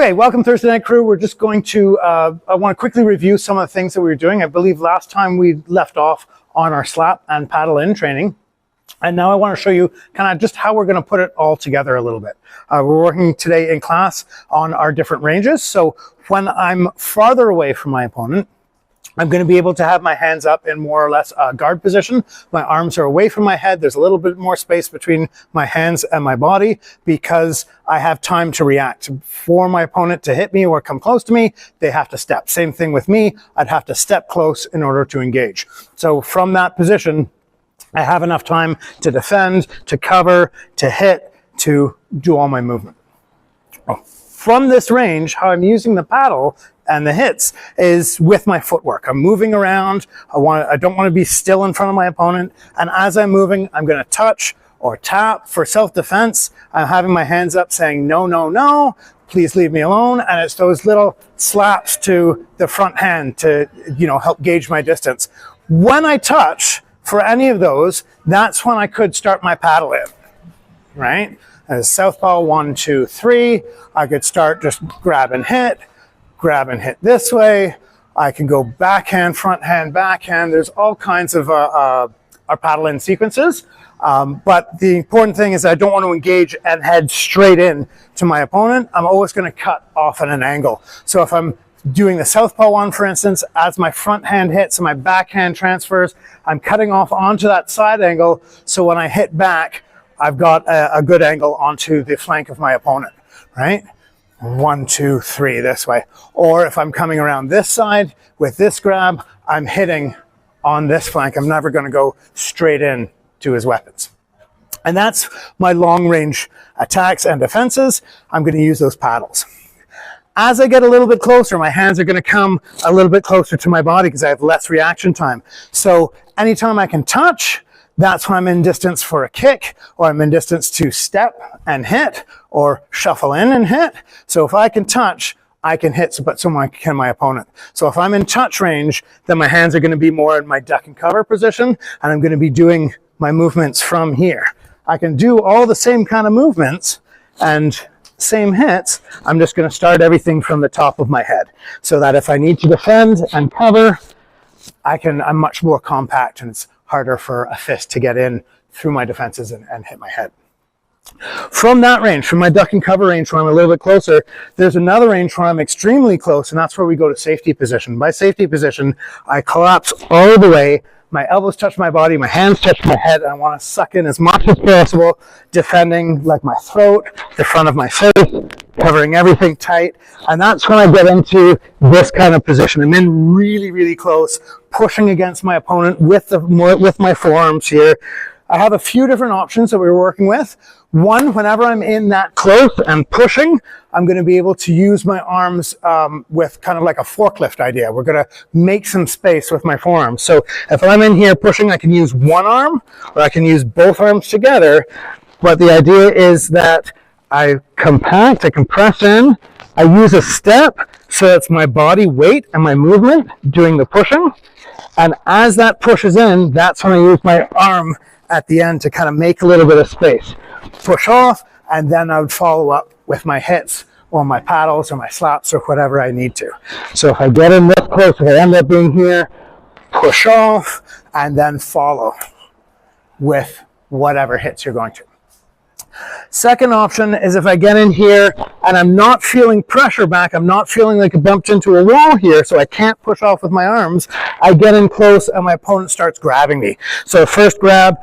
Okay, welcome Thursday Night Crew. We're just going to, I want to quickly review some of the things that we were doing. I believe last time we left off on our slap and paddle in training. And now I want to show you kind of just how we're going to put it all together a little bit. We're working today in class on our different ranges. So when I'm farther away from my opponent, I'm going to be able to have my hands up in more or less a guard position. My arms are away from my head. There's a little bit more space between my hands and my body because I have time to react. For my opponent to hit me or come close to me, they have to step. Same thing with me. I'd have to step close in order to engage. So from that position, I have enough time to defend, to cover, to hit, to do all my movement. From this range, how I'm using the paddle and the hits is with my footwork. I'm moving around. I don't want to be still in front of my opponent. And as I'm moving, I'm going to touch or tap for self-defense. I'm having my hands up saying, no, no, no, please leave me alone. And it's those little slaps to the front hand to, help gauge my distance. When I touch for any of those, that's when I could start my paddle in, right? As southpaw, 1, 2, 3. I could start just grab and hit this way. I can go backhand, front hand, backhand. There's all kinds of our paddle in sequences. But the important thing is I don't want to engage and head straight in to my opponent. I'm always going to cut off at an angle. So if I'm doing the southpaw one, for instance, as my front hand hits and my backhand transfers, I'm cutting off onto that side angle. So when I hit back, I've got a good angle onto the flank of my opponent, right? 1, 2, 3 this way. Or if I'm coming around this side with this grab, I'm hitting on this flank. I'm never going to go straight in to his weapons. And that's my long range attacks and defenses. I'm going to use those paddles. As I get a little bit closer, my hands are going to come a little bit closer to my body because I have less reaction time. So anytime I can touch, that's when I'm in distance for a kick, or I'm in distance to step and hit, or shuffle in and hit. So if I can touch, I can hit, but so can my opponent. So if I'm in touch range, then my hands are going to be more in my duck and cover position, and I'm going to be doing my movements from here. I can do all the same kind of movements and same hits. I'm just going to start everything from the top of my head, so that if I need to defend and cover, I'm much more compact, and it's harder for a fist to get in through my defenses and hit my head. From that range, from my duck and cover range where I'm a little bit closer, there's another range where I'm extremely close, and that's where we go to safety position. By safety position, I collapse all the way, my elbows touch my body, my hands touch my head, and I want to suck in as much as possible, defending like my throat, the front of my face, covering everything tight. And that's when I get into this kind of position. I'm in really, really close, pushing against my opponent with my forearms here. I have a few different options that we're working with. One, whenever I'm in that close and pushing, I'm going to be able to use my arms with kind of like a forklift idea. We're going to make some space with my forearms. So if I'm in here pushing, I can use one arm, or I can use both arms together. But the idea is that I compact, I compress in, I use a step, so it's my body weight and my movement doing the pushing. And as that pushes in, that's when I use my arm at the end to kind of make a little bit of space. Push off, and then I would follow up with my hits or my paddles or my slaps or whatever I need to. So if I get in this close, if I end up being here, push off, and then follow with whatever hits you're going to. Second option is if I get in here and I'm not feeling pressure back, I'm not feeling like I bumped into a wall here, so I can't push off with my arms, I get in close and my opponent starts grabbing me. So first grab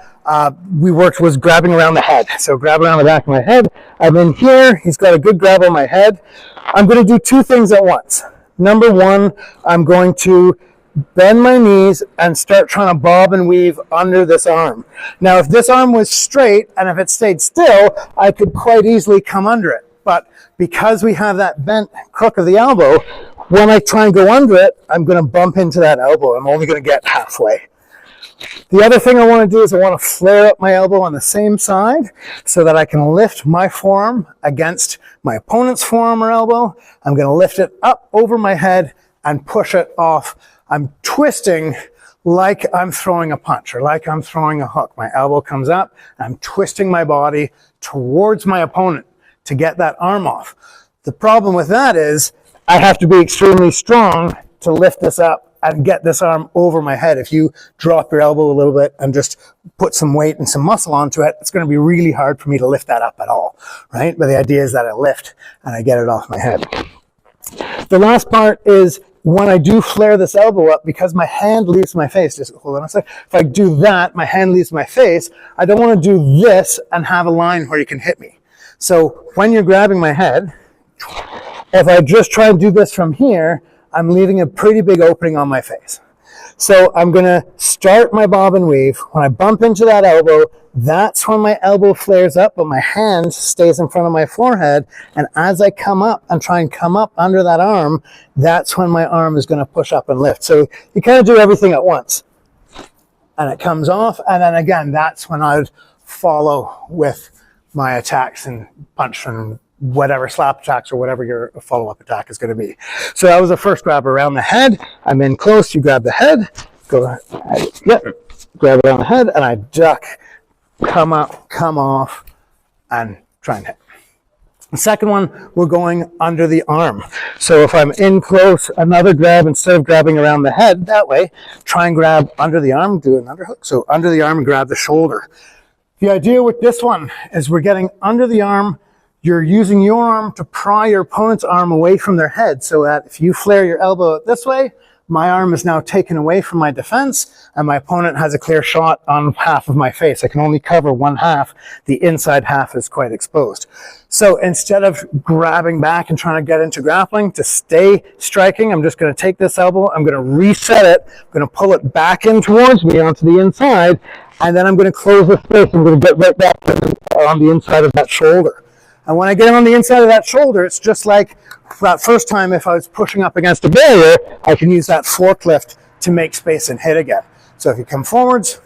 we worked was grabbing around the head. So grab around the back of my head. I'm in here, he's got a good grab on my head. I'm going to do two things at once. Number one, I'm going to bend my knees and start trying to bob and weave under this arm. Now, if this arm was straight and if it stayed still, I could quite easily come under it. But because we have that bent crook of the elbow, when I try and go under it, I'm going to bump into that elbow. I'm only going to get halfway. The other thing I want to do is I want to flare up my elbow on the same side so that I can lift my forearm against my opponent's forearm or elbow. I'm going to lift it up over my head and push it off. I'm twisting like I'm throwing a punch or like I'm throwing a hook. My elbow comes up, and I'm twisting my body towards my opponent to get that arm off. The problem with that is I have to be extremely strong to lift this up and get this arm over my head. If you drop your elbow a little bit and just put some weight and some muscle onto it, it's going to be really hard for me to lift that up at all, right? But the idea is that I lift and I get it off my head. The last part is when I do flare this elbow up, because my hand leaves my face, just hold on a sec. If I do that, my hand leaves my face. I don't want to do this and have a line where you can hit me. So when you're grabbing my head, if I just try and do this from here, I'm leaving a pretty big opening on my face. So I'm going to start my bob and weave. When I bump into that elbow, that's when my elbow flares up, but my hand stays in front of my forehead. And as I come up and try and come up under that arm, that's when my arm is going to push up and lift. So you kind of do everything at once. And it comes off. And then again, that's when I would follow with my attacks and punch and whatever slap attacks or whatever your follow-up attack is going to be. So that was the first grab around the head. I'm in close, you grab the head, go ahead, yep, grab it around the head, and I duck, come up, come off, and try and hit. The second one, we're going under the arm. So if I'm in close, another grab, instead of grabbing around the head that way, try and grab under the arm, do an underhook. So under the arm and grab the shoulder. The idea with this one is we're getting under the arm. You're using your arm to pry your opponent's arm away from their head so that if you flare your elbow out this way, my arm is now taken away from my defense and my opponent has a clear shot on half of my face. I can only cover one half. The inside half is quite exposed. So instead of grabbing back and trying to get into grappling to stay striking, I'm just going to take this elbow, I'm going to reset it, I'm going to pull it back in towards me onto the inside, and then I'm going to close the space. I'm going to get right back on the inside of that shoulder. And when I get on the inside of that shoulder, it's just like that first time if I was pushing up against a barrier, I can use that forklift to make space and hit again. So if you come forwards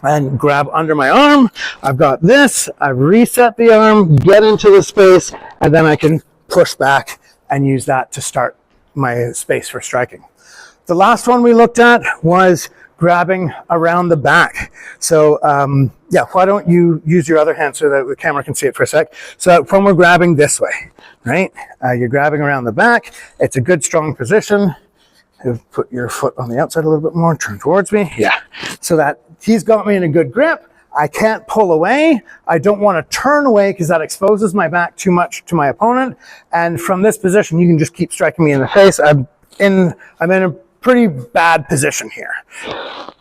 and grab under my arm, I've got this, I reset the arm, get into the space, and then I can push back and use that to start my space for striking. The last one we looked at was grabbing around the back. So yeah, why don't you use your other hand so that the camera can see it for a sec. So when we're grabbing this way, right? You're grabbing around the back. It's a good strong position. Put your foot on the outside a little bit more, turn towards me. Yeah, so that he's got me in a good grip. I can't pull away. I don't want to turn away because that exposes my back too much to my opponent. And from this position, you can just keep striking me in the face. I'm in a pretty bad position here.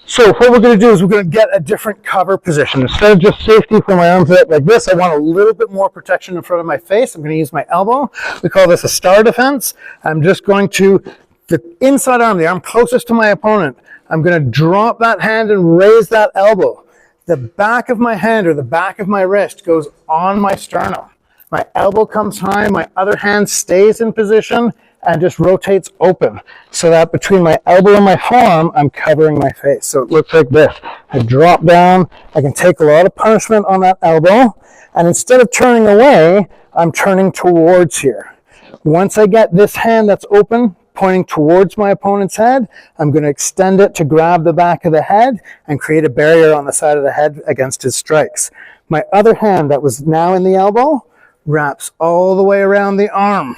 So what we're going to do is we're going to get a different cover position. Instead of just safety for my arms like this, I want a little bit more protection in front of my face. I'm going to use my elbow. We call this a star defense. I'm just going to, the inside arm, the arm closest to my opponent, I'm going to drop that hand and raise that elbow. The back of my hand or the back of my wrist goes on my sternum. My elbow comes high, my other hand stays in position and just rotates open so that between my elbow and my forearm, I'm covering my face. So it looks like this. I drop down, I can take a lot of punishment on that elbow, and instead of turning away, I'm turning towards here. Once I get this hand that's open, pointing towards my opponent's head, I'm going to extend it to grab the back of the head and create a barrier on the side of the head against his strikes. My other hand that was now in the elbow wraps all the way around the arm,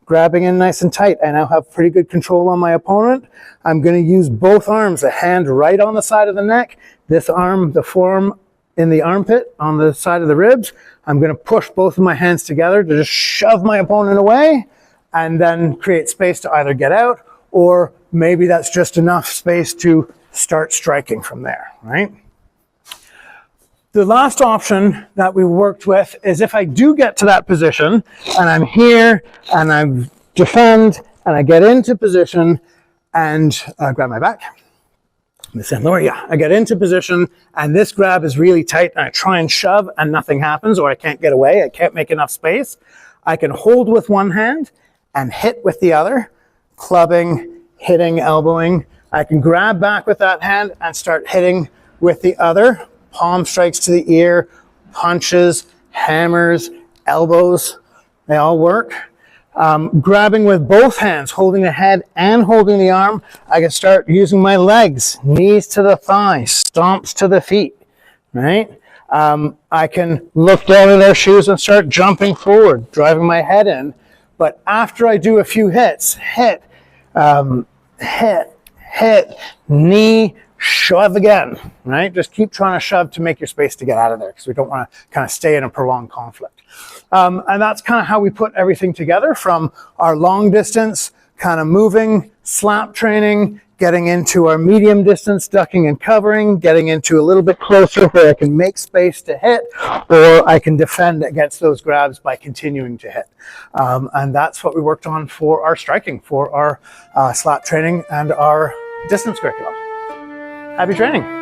grabbing in nice and tight. I now have pretty good control on my opponent. I'm going to use both arms, a hand right on the side of the neck, this arm, the forearm in the armpit on the side of the ribs. I'm going to push both of my hands together to just shove my opponent away and then create space to either get out, or maybe that's just enough space to start striking from there, right? The last option that we worked with is if I do get to that position and I'm here and I defend and I get into position and grab my back. I get into position and this grab is really tight and I try and shove and nothing happens, or I can't get away, I can't make enough space. I can hold with one hand and hit with the other, clubbing, hitting, elbowing. I can grab back with that hand and start hitting with the other. Palm strikes to the ear, punches, hammers, elbows, they all work. Grabbing with both hands, holding the head and holding the arm, I can start using my legs, knees to the thighs, stomps to the feet, right? I can look down in their shoes and start jumping forward, driving my head in. But after I do a few hits, hit, hit, knee, shove again, right? Just keep trying to shove to make your space to get out of there because we don't want to kind of stay in a prolonged conflict. And that's kind of how we put everything together from our long distance, kind of moving, slap training, getting into our medium distance, ducking and covering, getting into a little bit closer where I can make space to hit, or I can defend against those grabs by continuing to hit. And that's what we worked on for our striking, for our slap training and our distance curriculum. Happy training.